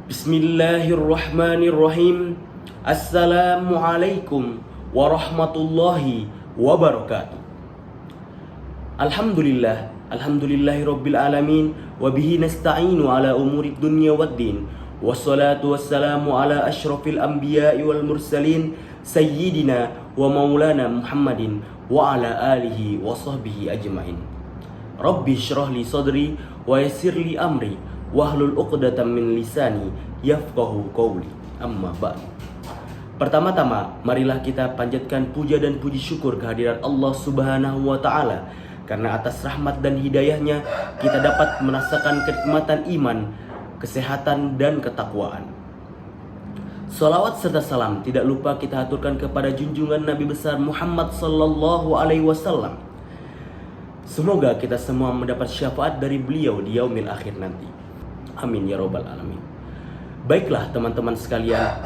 Bismillahirrahmanirrahim. Assalamualaikum warahmatullahi wabarakatuh. Alhamdulillahirabbil alamin wa bihi nasta'inu ala umurid dunya waddin. Wassalatu wassalamu ala asyrafil anbiya'i wal mursalin sayyidina wa maulana Muhammadin wa ala alihi wa sahbihi ajmain. Rabbi syrah li sadri wa yassir li amri wahlul 'uqdatam min lisani yafqahu qawli. Amma ba'd. Pertama-tama, marilah kita panjatkan puja dan puji syukur kehadirat Allah Subhanahu wa taala, karena atas rahmat dan hidayahnya kita dapat merasakan kenikmatan iman, kesehatan dan ketakwaan. Salawat serta salam tidak lupa kita aturkan kepada junjungan Nabi besar Muhammad sallallahu alaihi wasallam. Semoga kita semua mendapat syafaat dari beliau di yaumil akhir nanti. Amin ya robbal alamin. Baiklah teman-teman sekalian,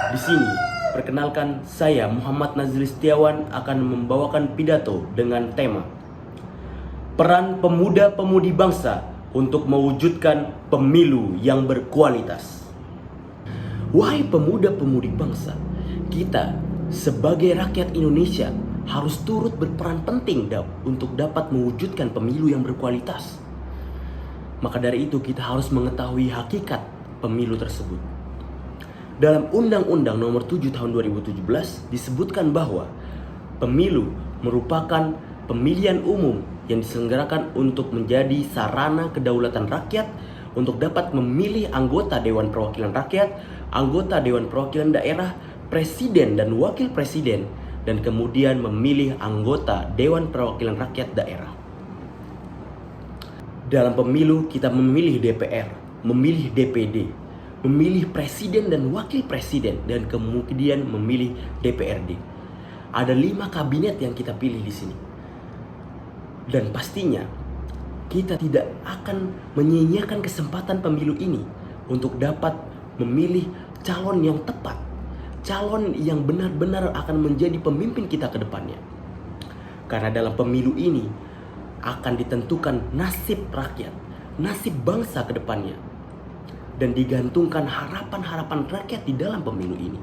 di sini perkenalkan saya Muhammad Nazri Setiawan akan membawakan pidato dengan tema peran pemuda-pemudi bangsa untuk mewujudkan pemilu yang berkualitas. Wahai pemuda-pemudi bangsa, kita sebagai rakyat Indonesia harus turut berperan penting untuk dapat mewujudkan pemilu yang berkualitas. Maka dari itu kita harus mengetahui hakikat pemilu tersebut. Dalam Undang-Undang Nomor 7 Tahun 2017 disebutkan bahwa pemilu merupakan pemilihan umum yang diselenggarakan untuk menjadi sarana kedaulatan rakyat untuk dapat memilih anggota Dewan Perwakilan Rakyat, anggota Dewan Perwakilan Daerah, presiden dan wakil presiden, dan kemudian memilih anggota Dewan Perwakilan Rakyat Daerah. Dalam pemilu kita memilih DPR, memilih DPD, memilih presiden dan wakil presiden, dan kemudian memilih DPRD. Ada 5 kabinet yang kita pilih di sini. Dan pastinya kita tidak akan menyia-nyiakan kesempatan pemilu ini untuk dapat memilih calon yang tepat, calon yang benar-benar akan menjadi pemimpin kita ke depannya. Karena dalam pemilu ini akan ditentukan nasib rakyat, nasib bangsa ke depannya, dan digantungkan harapan-harapan rakyat di dalam pemilu ini.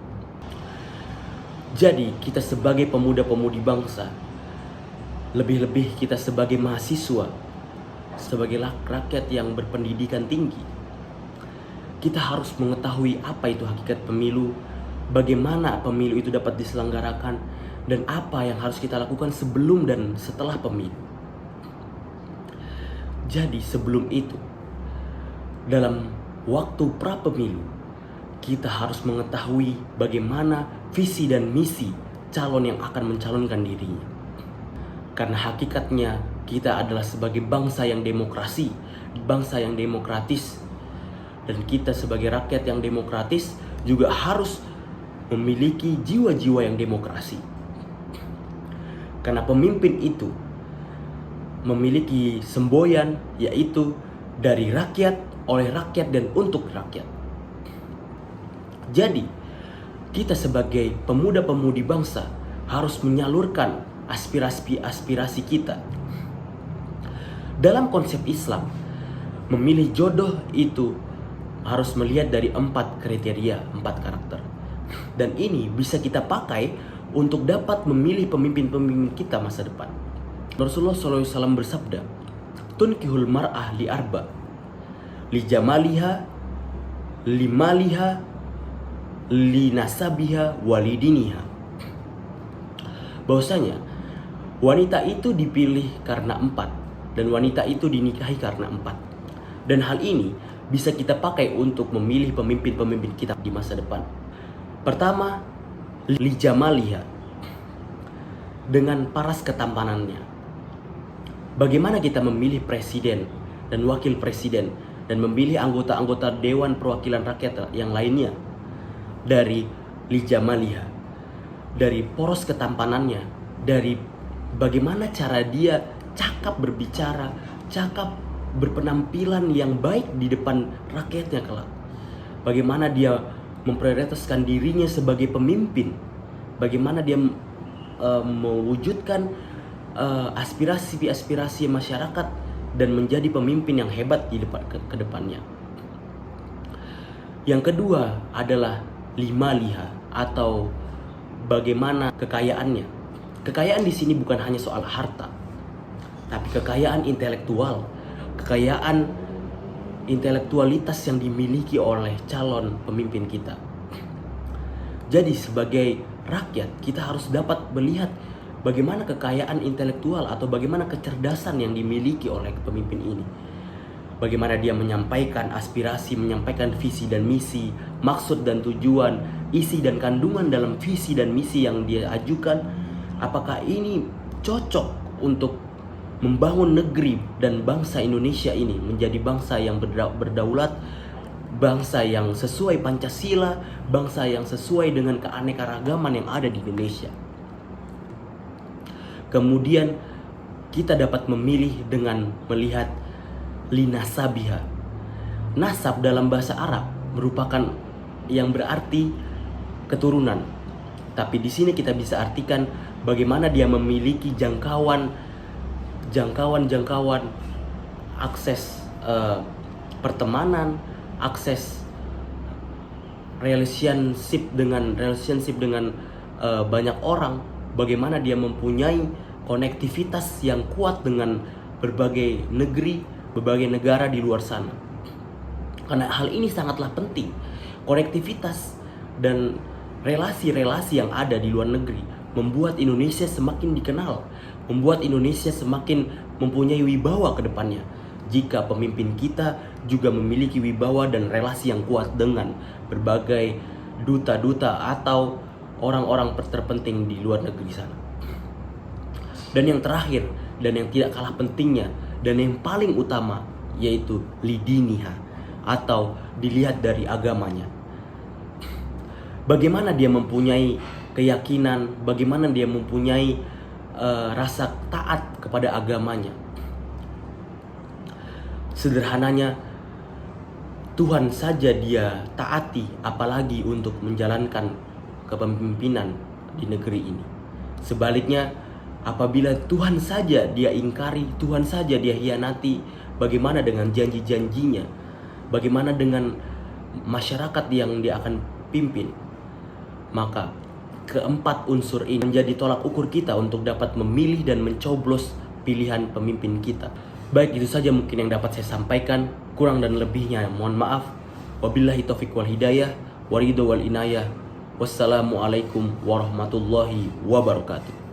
Jadi kita sebagai pemuda-pemudi bangsa, lebih-lebih kita sebagai mahasiswa, sebagai rakyat yang berpendidikan tinggi, kita harus mengetahui apa itu hakikat pemilu, bagaimana pemilu itu dapat diselenggarakan, dan apa yang harus kita lakukan sebelum dan setelah pemilu. Jadi sebelum itu, dalam waktu pra pemilu, kita harus mengetahui bagaimana visi dan misi calon yang akan mencalonkan dirinya. Karena hakikatnya kita adalah sebagai bangsa yang demokrasi, bangsa yang demokratis, dan kita sebagai rakyat yang demokratis juga harus memiliki jiwa-jiwa yang demokrasi. Karena pemimpin itu memiliki semboyan, yaitu dari rakyat, oleh rakyat, dan untuk rakyat. Jadi kita sebagai pemuda-pemudi bangsa harus menyalurkan aspirasi kita. Dalam konsep Islam, memilih jodoh itu harus melihat dari 4 kriteria, 4 karakter. Dan ini bisa kita pakai untuk dapat memilih pemimpin-pemimpin kita masa depan. Rasulullah SAW bersabda, tunkihul mar'ah li arba, li jamaliha, li maliha, li nasabiha, walidiniha. Bahwasanya wanita itu dipilih karena 4, dan wanita itu dinikahi karena 4. Dan hal ini bisa kita pakai untuk memilih pemimpin-pemimpin kita di masa depan. Pertama, li jamaliha, dengan paras ketampanannya. Bagaimana kita memilih presiden dan wakil presiden dan memilih anggota-anggota Dewan Perwakilan Rakyat yang lainnya? Dari li jamaliha, dari poros ketampanannya, dari bagaimana cara dia cakap berbicara, cakap berpenampilan yang baik di depan rakyatnya kelak. Bagaimana dia memprioritaskan dirinya sebagai pemimpin, bagaimana dia mewujudkan aspirasi masyarakat dan menjadi pemimpin yang hebat di depan ke depannya. Yang kedua adalah lima liha atau bagaimana kekayaannya. Kekayaan di sini bukan hanya soal harta, tapi kekayaan intelektual, kekayaan intelektualitas yang dimiliki oleh calon pemimpin kita. Jadi sebagai rakyat kita harus dapat melihat bagaimana kekayaan intelektual atau bagaimana kecerdasan yang dimiliki oleh pemimpin ini. Bagaimana dia menyampaikan aspirasi, menyampaikan visi dan misi, maksud dan tujuan, isi dan kandungan dalam visi dan misi yang dia ajukan. Apakah ini cocok untuk membangun negeri dan bangsa Indonesia ini menjadi bangsa yang berdaulat, bangsa yang sesuai Pancasila, bangsa yang sesuai dengan keanekaragaman yang ada di Indonesia. Kemudian kita dapat memilih dengan melihat linasabiha. Nasab dalam bahasa Arab merupakan yang berarti keturunan. Tapi di sini kita bisa artikan bagaimana dia memiliki jangkauan akses pertemanan, akses relationship dengan banyak orang, bagaimana dia mempunyai konektivitas yang kuat dengan berbagai negeri, berbagai negara di luar sana. Karena hal ini sangatlah penting. Konektivitas dan relasi-relasi yang ada di luar negeri membuat Indonesia semakin dikenal, membuat Indonesia semakin mempunyai wibawa ke depannya. Jika pemimpin kita juga memiliki wibawa dan relasi yang kuat dengan berbagai duta-duta atau orang-orang terpenting di luar negeri sana. Dan yang terakhir dan yang tidak kalah pentingnya dan yang paling utama yaitu lidiniha atau dilihat dari agamanya. Bagaimana dia mempunyai keyakinan, bagaimana dia mempunyai rasa taat kepada agamanya. Sederhananya, Tuhan saja dia taati, apalagi untuk menjalankan kepemimpinan di negeri ini. Sebaliknya, apabila Tuhan saja dia ingkari, Tuhan saja dia hianati, bagaimana dengan janji-janjinya? Bagaimana dengan masyarakat yang dia akan pimpin? Maka keempat unsur ini menjadi tolak ukur kita untuk dapat memilih dan mencoblos pilihan pemimpin kita. Baik, itu saja mungkin yang dapat saya sampaikan. Kurang dan lebihnya mohon maaf. Wabillahi taufiq wal hidayah, waridho wal inayah. Wassalamualaikum warahmatullahi wabarakatuh.